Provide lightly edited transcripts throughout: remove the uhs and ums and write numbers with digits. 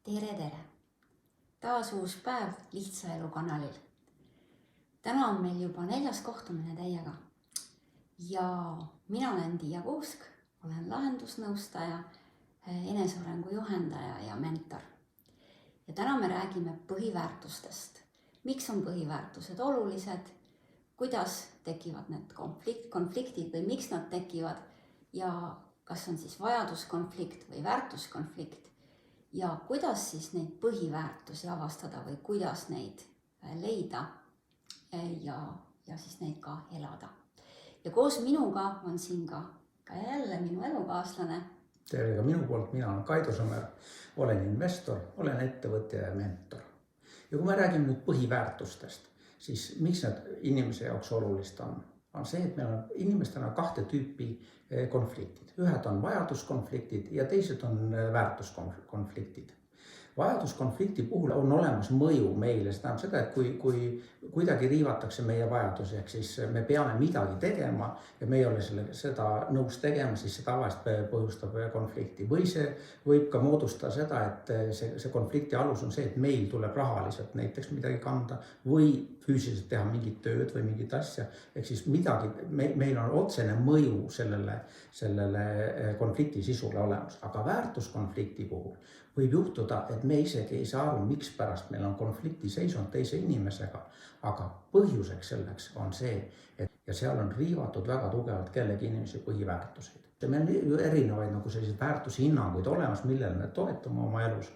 Tere! Taas uus päev Lihtsa Elu kanalil. Täna on meil juba 4. kohtumine teiega. Ja mina olen Tiia Kuusk, olen lahendusnõustaja, enesearengu juhendaja ja mentor. Ja täna me räägime põhiväärtustest. Miks on põhiväärtused olulised? Kuidas tekivad need konfliktid või miks nad tekivad? Ja kas on siis vajaduskonflikt või väärtuskonflikt? Ja kuidas siis neid põhiväärtusi avastada või kuidas neid leida ja siis neid ka elada. Ja koos minuga on siin ka jälle minu elukaaslane. Tere ka minu poolt, mina olen Kaido Sõmer, olen investor, olen ettevõtja ja mentor. Ja kui me räägime nüüd põhiväärtustest, siis miks need inimese jaoks olulist on? On see, et meil on inimestena 2 tüüpi konfliktid. Ühed on vajaduskonfliktid ja teised on väärtuskonfliktid. Vajaduskonflikti puhul on olemas mõju meile, see tähendab seda, et kui kuidagi riivatakse meie vajadusi, ehk siis me peame midagi tegema ja me ei ole seda nõus tegema, siis see tavaliselt põhjustab konflikti. Või see võib ka moodustada seda, et see konflikti alus on see, et meil tuleb rahaliselt näiteks midagi kanda või füüsiliselt teha mingit tööd või mingit asja. Ehk siis meil on otsene mõju sellele konflikti sisule olemas, aga väärtuskonflikti puhul võib juhtuda, et me isegi ei saa aru, miks pärast meil on konflikti seisund teise inimesega, aga põhjuseks selleks on see, et seal on riivatud väga tugevalt kellegi inimese põhiväärtuseid. Meil on ju erinevaid selliseid väärtushinnanguid olemas, millele me toetame oma elus,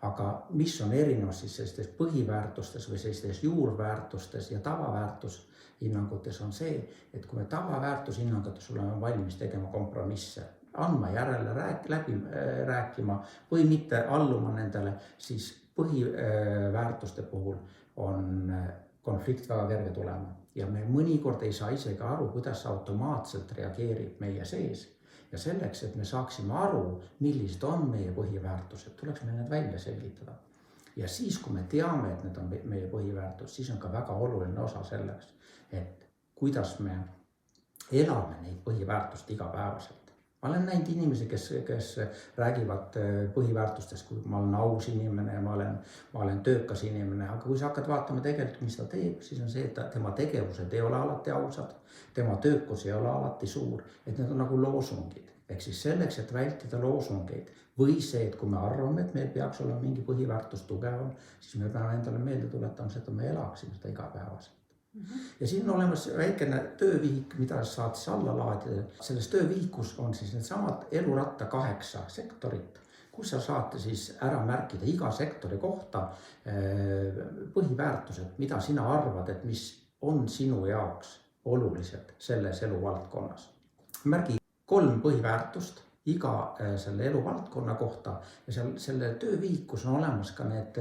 aga mis on erinevus siis sellistes põhiväärtustes või sellistes juurväärtustes ja tavaväärtushinnangutes on see, et kui me tavaväärtushinnangutes oleme valmis tegema kompromisse, andma järele, läbi rääkima või mitte alluma nendele, siis põhiväärtuste puhul on konflikt väga kerge tulema. Ja me mõnikord ei saa isegi aru, kuidas automaatselt reageerib meie sees. Ja selleks, et me saaksime aru, millised on meie põhiväärtused, tuleks meil need välja selgitada. Ja siis, kui me teame, et need on meie põhiväärtus, siis on ka väga oluline osa selleks, et kuidas me elame neid põhiväärtust igapäevaselt. Ma olen näinud inimesi, kes räägivad põhiväärtustest, kui ma olen aus inimene ja ma olen töökas inimene, aga kui sa hakkad vaatama tegelikult, mis ta teeb, siis on see, et tema tegevused ei ole alati ausad, tema töökus ei ole alati suur, et need on nagu loosungid. Ehk siis selleks, et vältida loosungeid või see, et kui me arvame, et meil peaks olema mingi põhiväärtus tugevam, siis me peame endale meelde tuletama seda, et me elaksime seda igapäevaselt. Ja siin on olemas väikene töövihik, mida saad siis alla laadida. Selles töövihikus on siis need samad eluratta 8 sektorit, kus sa saate siis ära märkida iga sektori kohta põhiväärtused, mida sina arvad, et mis on sinu jaoks olulised selles eluvaldkonnas. Märgi 3 põhiväärtust iga selle eluvaldkonna kohta ja selle töövihikus on olemas ka neid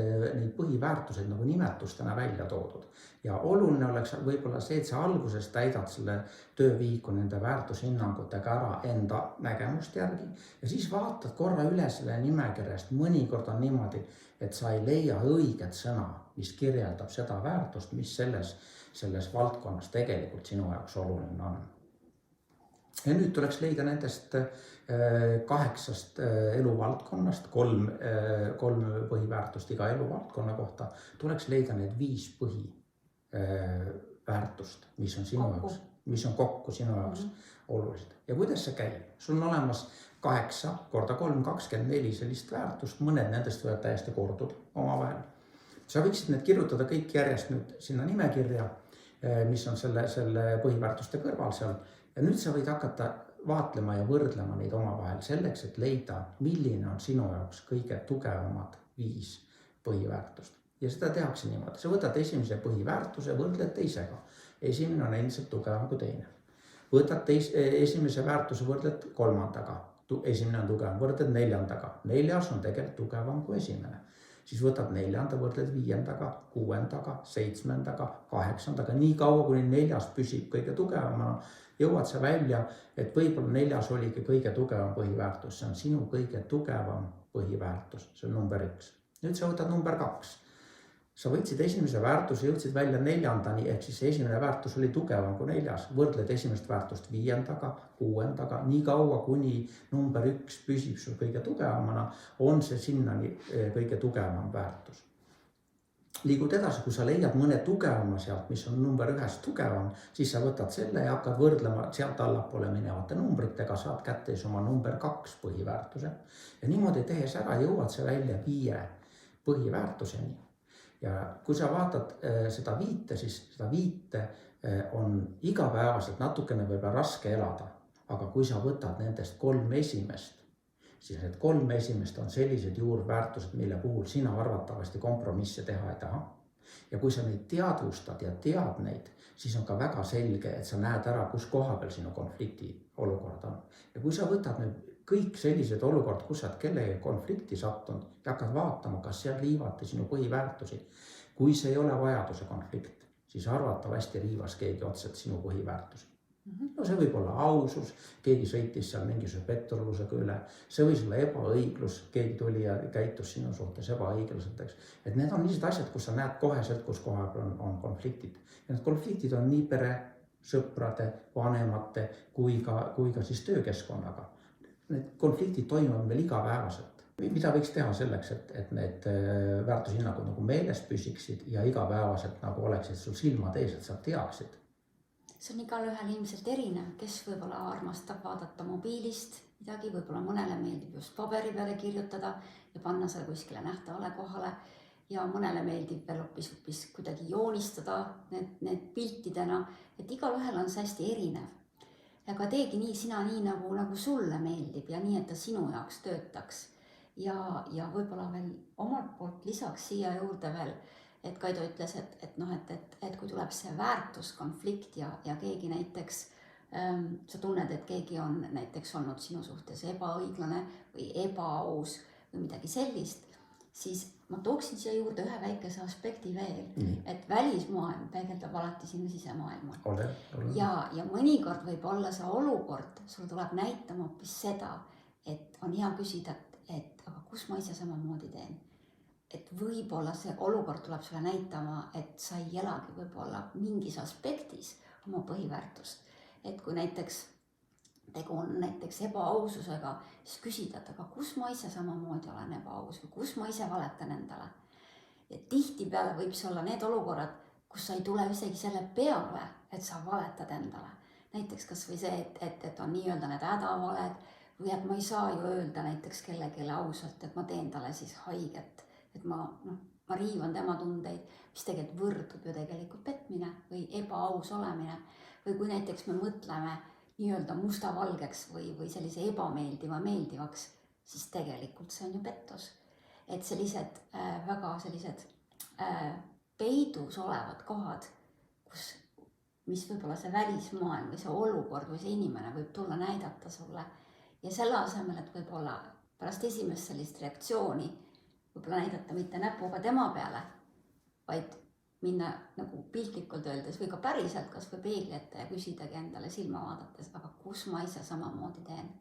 põhiväärtused nagu nimetustena välja toodud. Ja oluline oleks võib-olla see, et sa alguses täidad selle töövihiku nende väärtushinnangutega ära enda nägemust järgi ja siis vaatad korra üle selle nimekirjast. Mõnikord on niimoodi, et sa ei leia õiget sõna, mis kirjeldab seda väärtust, mis selles valdkonnas tegelikult sinu jaoks oluline on. Ja nüüd tuleks leida nendest 8 eluvaldkonnast, 3 põhiväärtust iga eluvaldkonna kohta, tuleks leida need 5 põhiväärtust, mis on sinu jaoks, mis on kokku sinu jaoks olulised. Ja kuidas see käib? Sul on olemas 8 × 3 = 24 sellist väärtust, mõned nendest võivad täiesti korduda omavahel. Sa võiksid need kirjutada kõik järjest nüüd sinna nimekirja, mis on selle põhiväärtuste kõrval seal. Ja nüüd sa võid hakata vaatlema ja võrdlema neid omavahel selleks, et leida, milline on sinu jaoks kõige tugevamad 5 põhiväärtust. Ja seda tehakse niimoodi. Sa võtad esimese põhiväärtuse, võrdled teisega. Esimene on endiselt tugevam kui teine. Võtad esimese väärtuse, võrdled 3. Esimene on tugevam, võrdled 4. 4. on tegelikult tugevam kui esimene. Siis võtad 4., võrdled 5., 6., 7., 8. Nii kaua, kuni 4. püsib kõige tugevamana, jõuad sa välja, et võib-olla 4. oligi kõige tugevam põhiväärtus. See on sinu kõige tugevam põhiväärtus, see on number 1. Nüüd sa võtad number 2. sa võtsid esimese väärtuse, jõudsid välja 4. ehk siis esimene väärtus oli tugevam kui 4. Võrdled esimest väärtust 5., 6., nii kaua kuni number 1 püsib sul kõige tugevamana, on see sinnani kõige tugevam väärtus. Liigud edasi, kui sa leiad mõne tugevama sealt, mis on number 1 tugevam, siis sa võtad selle ja hakkad võrdlema sealt allapoole minevate numbritega, saad kätte siis oma number 2 põhiväärtuse. Ja niimoodi tehes ära jõuad sa välja 5 põhiväärtuseni. Ja kui sa vaatad seda 5, siis seda 5 on igapäevaselt natukene võib-olla raske elada. Aga kui sa võtad nendest 3 esimest, siis need 3 esimest on sellised juurväärtused, mille puhul sina arvatavasti kompromisse teha ei taha. Ja kui sa neid teadvustad ja tead neid, siis on ka väga selge, et sa näed ära, kus koha peal sinu konflikti olukord on. Ja kui sa võtad nüüd kõik sellised olukord, kus sa oled kellegi konflikti sattunud ja hakkad vaatama, kas seal riivati sinu põhiväärtusi. Kui see ei ole vajaduse konflikt, siis arvatavasti riivas keegi otseselt sinu põhiväärtusi. No see võib olla ausus, keegi sõitis seal mingisuguse petturlusega üle, see võis olla ebaõiglus, keegi tuli ja käitus sinu suhtes ebaõiglaselt, eks. Et need on niisugused asjad, kus sa näed koheselt, kus koha peal on konfliktid. Ja need konfliktid on nii pere, sõprade, vanemate kui ka siis töökeskkonnaga. Need konfliktid toimuvad meil igapäevaselt. Mida võiks teha selleks, et need väärtushinnangud nagu meeles püsiksid ja igapäevaselt nagu oleksid sul silmad ees, et sa teaksid? See on igal ühel ilmselt erinev, kes võib-olla armastab vaadata mobiilist midagi, võib-olla mõnele meeldib just paberi peale kirjutada ja panna selle kuskile nähtavale kohale ja mõnele meeldib veel hoopis kuidagi joonistada need piltidena, et igal ühel on see hästi erinev. Aga teegi sina nii nagu sulle meeldib ja nii, et ta sinu jaoks töötaks. Ja võib-olla veel omalt poolt lisaks siia juurde veel, et Kaido ütles, et kui tuleb see väärtuskonflikt ja keegi näiteks, sa tunned, et keegi on näiteks olnud sinu suhtes ebaõiglane või ebaaus või midagi sellist, siis ma tooksin siia juurde ühe väikese aspekti veel, et välismaailm peegeldab alati sinu sisemaailma. Ja mõnikord võib olla see olukord, sul tuleb näitama hoopis seda, et on hea küsida, et aga kus ma ise samamoodi teen. Et võib-olla see olukord tuleb sulle näitama, et sa ei elagi võib-olla mingis aspektis oma põhiväärtust. Et kui näiteks tegu on näiteks ebaaususega, siis küsida, aga kus ma ise samamoodi olen ebaaus või kus ma ise valetan endale. Ja tihtipeale võib see olla need olukorrad, kus sa ei tule isegi selle peale, et sa valetad endale. Näiteks kas või see, et on nii-öelda need hädavaled või et ma ei saa ju öelda näiteks kellelegi ausalt, et ma teen talle siis haiget. Et ma riivan tema tundeid, mis tegelikult võrdub ju tegelikult petmine või ebaaus olemine. Või kui näiteks me mõtleme nii-öelda mustavalgeks või sellise ebameeldiva meeldivaks, siis tegelikult see on ju pettus. Et sellised väga sellised peidus olevad kohad, mis võib-olla see välismaailm või see olukord või see inimene võib tulla näidata sulle. Ja selle asemel, et võib-olla pärast esimest sellist reaktsiooni võib-olla näidata mitte näpuga tema peale, vaid minna nagu piltlikult öeldes või ka päriselt kas või peegli ette ja küsidagi endale silma vaadates, aga kus ma ise samamoodi teen.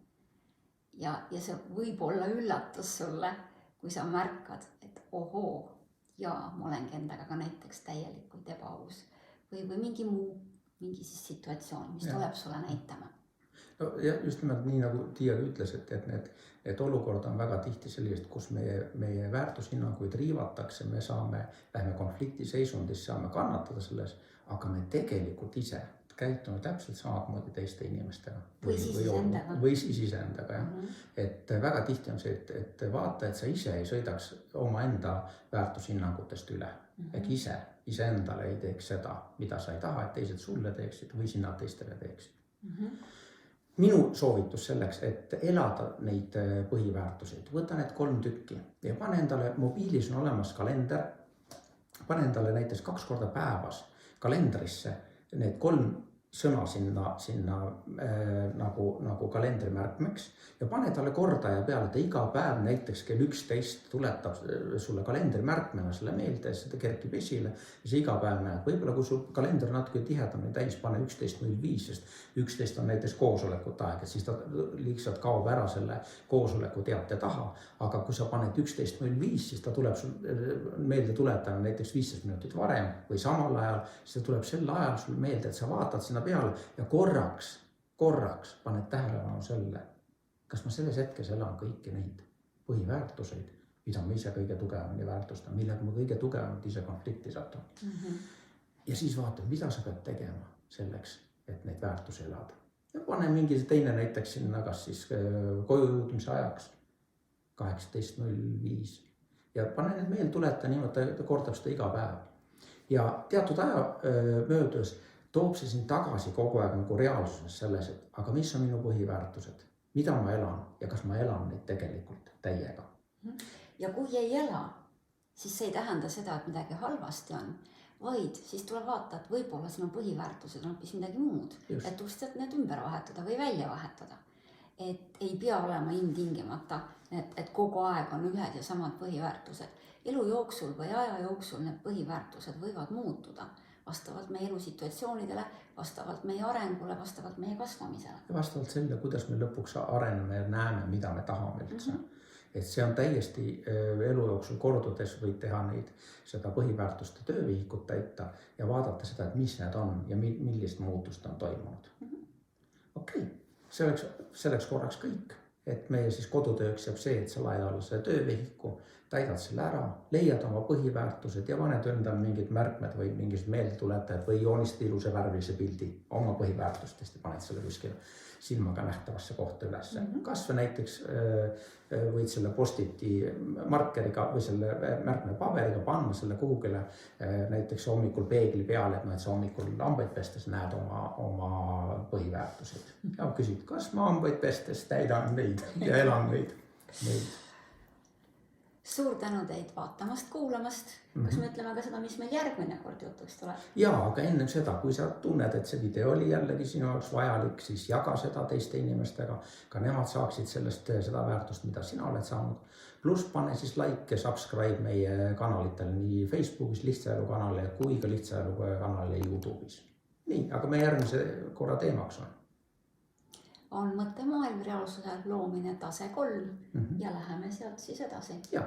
Ja see võib olla üllatus sulle, kui sa märkad, et ohoo, jaa, ma olengi endaga ka näiteks täielikult ebaaus või mingi siis situatsioon, mis tuleb sulle näitama. No, ja just nimelt nii nagu Tiia ütles, et olukord on väga tihti sellist, kus meie väärtushinnanguid riivatakse, me lähme konflikti seisundis, saame kannatada selles, aga me tegelikult ise käitume täpselt samamoodi teiste inimestega. Või siis iseendaga. Et väga tihti on see, et vaata, et sa ise ei sõidaks oma enda väärtushinnangutest üle. Ehk iseendale ei teeks seda, mida sa ei taha, et teised sulle teeksid või sina teistele teeksid. Minu soovitus selleks, et elada neid põhiväärtuseid, võta need 3 tükki ja pane endale, mobiilis on olemas kalender, pane endale näiteks 2 korda päevas kalendrisse need 3 sõna sinna nagu kalendrimärkmeks ja pane talle kordaja peale, et iga päev näiteks kell 11 tuletab sulle kalendrimärkmena selle meelde, seda kerkib esile ja see iga päev näeb. Võib-olla kui sul kalender natuke tihedamini täis, pane 11.05, sest 11 on näiteks koosolekute aeg, et siis ta lihtsalt kaob ära selle koosoleku teate taha. Aga kui sa paned 11.05, siis ta tuleb sul meelde tuletama näiteks 15 minutit varem või samal ajal, siis ta tuleb sel ajal sul meelde, et sa vaatad sinna peale ja korraks paned tähelepanu selle, kas ma selles hetkes elan kõiki neid põhiväärtuseid, mida ma ise kõige tugevamini väärtustan, millega ma kõige tugevamalt ise konflikti satun. Ja siis vaatad, mida sa pead tegema selleks, et neid väärtusi elada. Ja pane mingi teine näiteks sinna, kas siis koju jõudmise ajaks 18.05 ja pane need meel tuleta niimoodi, ta kordab seda iga päev. Ja teatud aja möödudes toob see sind tagasi kogu aeg nagu reaalsuses selles, et aga mis on minu põhiväärtused, mida ma elan ja kas ma elan neid tegelikult täiega. Ja kui ei ela, siis see ei tähenda seda, et midagi halvasti on, vaid siis tuleb vaata, et võib-olla sinu põhiväärtused on hoopis midagi muud, et lihtsalt need ümber vahetada või välja vahetada. Et ei pea olema ilmtingimata, et kogu aeg on ühed ja samad põhiväärtused. Elu jooksul või aja jooksul need põhiväärtused võivad muutuda vastavalt meie elusituatsioonidele, vastavalt meie arengule, vastavalt meie kasvamisele. Ja vastavalt selle, kuidas me lõpuks areneme ja näeme, mida me tahame üldse. Et see on täiesti elu jooksul kordudes võid teha seda põhiväärtuste töövihikut täita ja vaadata seda, et mis need on ja millist muutust on toimunud. Okei, selleks korraks kõik. Et meie siis kodutööks jääb see, et sa laed alla selle töövihiku, täidad selle ära, leiad oma põhiväärtused ja paned endal mingid märkmed või mingid meeldetuletajad või joonistad ilusa värvilise pildi oma põhiväärtustest ja paned selle kuskil silmaga nähtavasse kohta üles. Kas või näiteks võid selle postiti markeriga või selle märkme paberiga panna selle kuhugile näiteks hommikul peegli peale, et sa hommikul hambaid pestes näed oma põhiväärtused. Ja küsid, kas ma hambaid pestes täidan neid ja elan neid. Suur tänu teid vaatamast, kuulamast. Kas me ütleme ka seda, mis meil järgmine kord jutuks tuleb? Jaa, aga ennem seda, kui sa tunned, et see video oli jällegi sinu jaoks vajalik, siis jaga seda teiste inimestega. Ka nemad saaksid seda väärtust, mida sina oled saanud. Pluss pane siis like ja subscribe meie kanalitel nii Facebookis Lihtsaelu kanalile kui ka Lihtsaelu kanalile YouTube'is. Nii, aga meie järgmise korra teemaks on mõttemaailm reaalsuse loomine tase 3 ja läheme sealt siis edasi. Jah,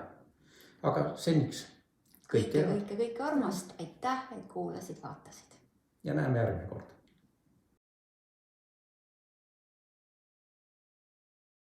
aga seniks kõike armast. Aitäh, et kuulasid, vaatasid. Ja näeme järgmine kord.